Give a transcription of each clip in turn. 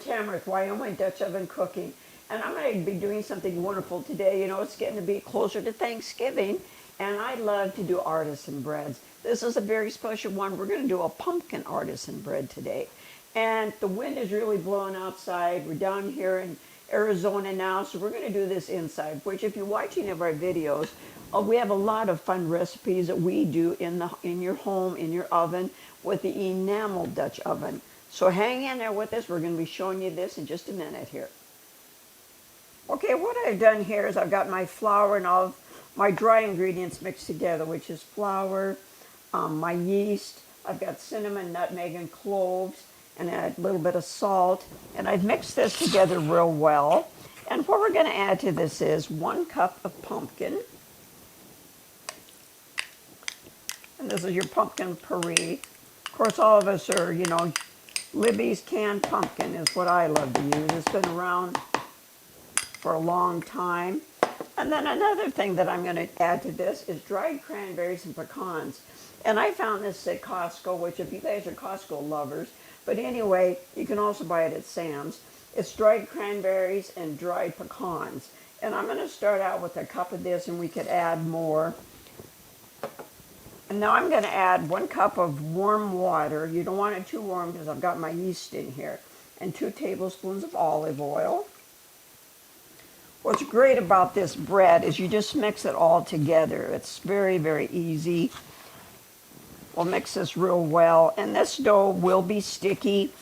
Tamara with Wyoming Dutch Oven Cooking, and I'm going to be doing something wonderful today. You know, it's getting to be closer to Thanksgiving, and I love to do artisan breads. This is a very special one. We're going to do a pumpkin artisan bread today. And the wind is really blowing outside. We're down here in Arizona now, so we're going to do this inside, which if you're watching any of our videos, we have a lot of fun recipes that we do in your home, in your oven, with the enamel Dutch oven. So hang in there with us. We're going to be showing you this in just a minute here. Okay, what I've done here is I've got my flour and all of my dry ingredients mixed together, which is flour, my yeast, I've got cinnamon, nutmeg, and cloves, and a little bit of salt. And I've mixed this together real well. And what we're going to add to this is 1 cup of pumpkin. And this is your pumpkin puree. Of course, all of us are, you know, Libby's canned pumpkin is what I love to use. It's been around for a long time. And then another thing that I'm going to add to this is dried cranberries and pecans. And I found this at Costco, which if you guys are Costco lovers, but anyway, you can also buy it at Sam's. It's dried cranberries and dried pecans. And I'm going to start out with a cup of this, and we could add more. And now I'm going to add 1 cup of warm water. You don't want it too warm because I've got my yeast in here. And 2 tablespoons of olive oil. What's great about this bread is you just mix it all together. It's very, very easy. We'll mix this real well. And this dough will be sticky.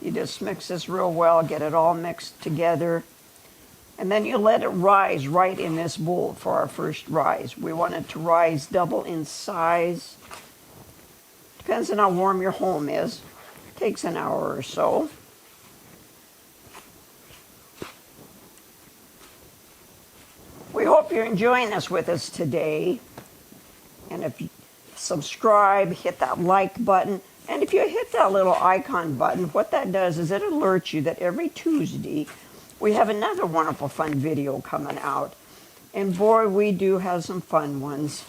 You just mix this real well, get it all mixed together. And then you let it rise right in this bowl for our first rise. We want it to rise double in size. Depends on how warm your home is. Takes an hour or so. We hope you're enjoying this with us today. And if you subscribe, hit that like button. And if you hit that little icon button, what that does is it alerts you that every Tuesday we have another wonderful fun video coming out. And boy, we do have some fun ones.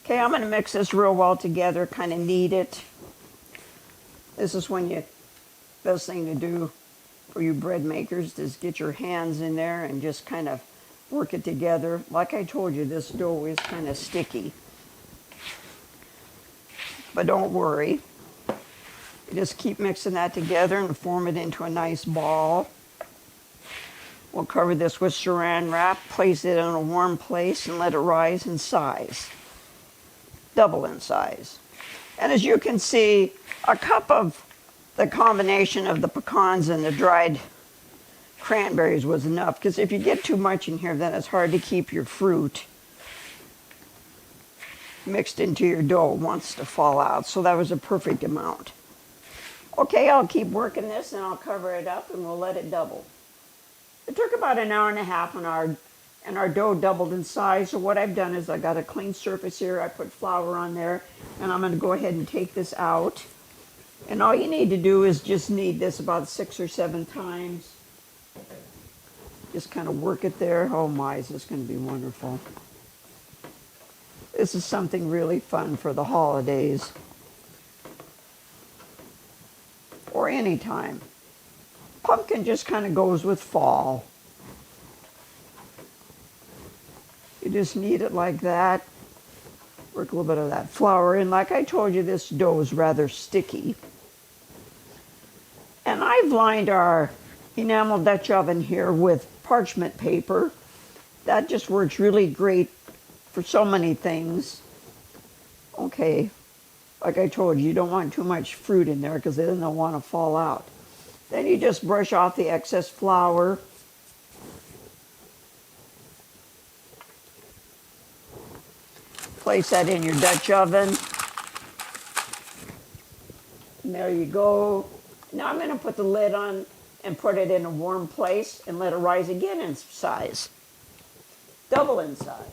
Okay, I'm going to mix this real well together, kind of knead it. This is best thing to do for you bread makers is get your hands in there and just kind of work it together. Like I told you, this dough is kind of sticky. But don't worry. You just keep mixing that together and form it into a nice ball. We'll cover this with Saran Wrap, place it in a warm place, and let it rise in size. Double in size. And as you can see, a cup of the combination of the pecans and the dried cranberries was enough, because if you get too much in here, then it's hard to keep your fruit mixed into your dough. It wants to fall out. So that was a perfect amount. Okay, I'll keep working this, and I'll cover it up, and we'll let it double. It took about an hour and a half, and our dough doubled in size. So what I've done is I got a clean surface here. I put flour on there, and I'm going to go ahead and take this out. And all you need to do is just knead this about 6 or 7 times. Just kind of work it there. Oh my, is this going to be wonderful. This is something really fun for the holidays. Or any time. Pumpkin just kind of goes with fall. You just knead it like that. Work a little bit of that flour in. Like I told you, this dough is rather sticky. And I've lined our enamel Dutch oven here with parchment paper. That just works really great for so many things. Okay, like I told you, you don't want too much fruit in there because then they'll want to fall out. Then you just brush off the excess flour. Place that in your Dutch oven. And there you go. Now I'm going to put the lid on and put it in a warm place and let it rise again in size. Double in size.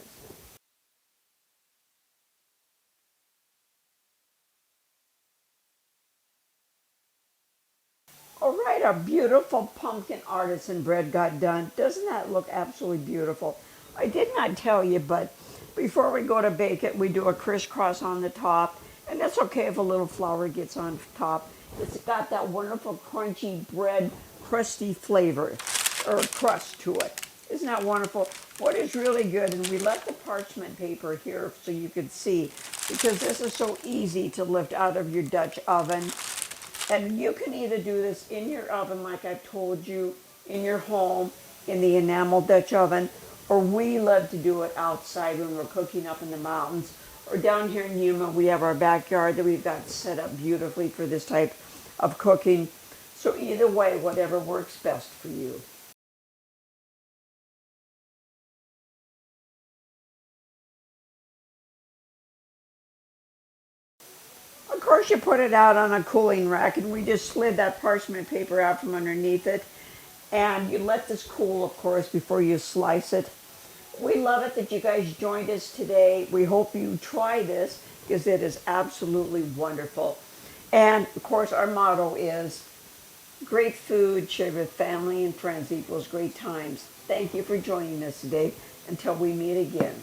All right, our beautiful pumpkin artisan bread got done. Doesn't that look absolutely beautiful? I did not tell you, but before we go to bake it, we do a crisscross on the top. And that's okay if a little flour gets on top. It's got that wonderful crunchy bread, crusty flavor or crust to it. Isn't that wonderful? What is really good, and we left the parchment paper here so you could see, because this is so easy to lift out of your Dutch oven. And you can either do this in your oven, like I've told you, in your home, in the enamel Dutch oven, or we love to do it outside when we're cooking up in the mountains. Or down here in Yuma, we have our backyard that we've got set up beautifully for this type of cooking. So either way, whatever works best for you. Of course, you put it out on a cooling rack, and we just slid that parchment paper out from underneath it. And you let this cool, of course, before you slice it. We love it that you guys joined us today. We hope you try this because it is absolutely wonderful. And of course, our motto is great food shared with family and friends equals great times. Thank you for joining us today. Until we meet again.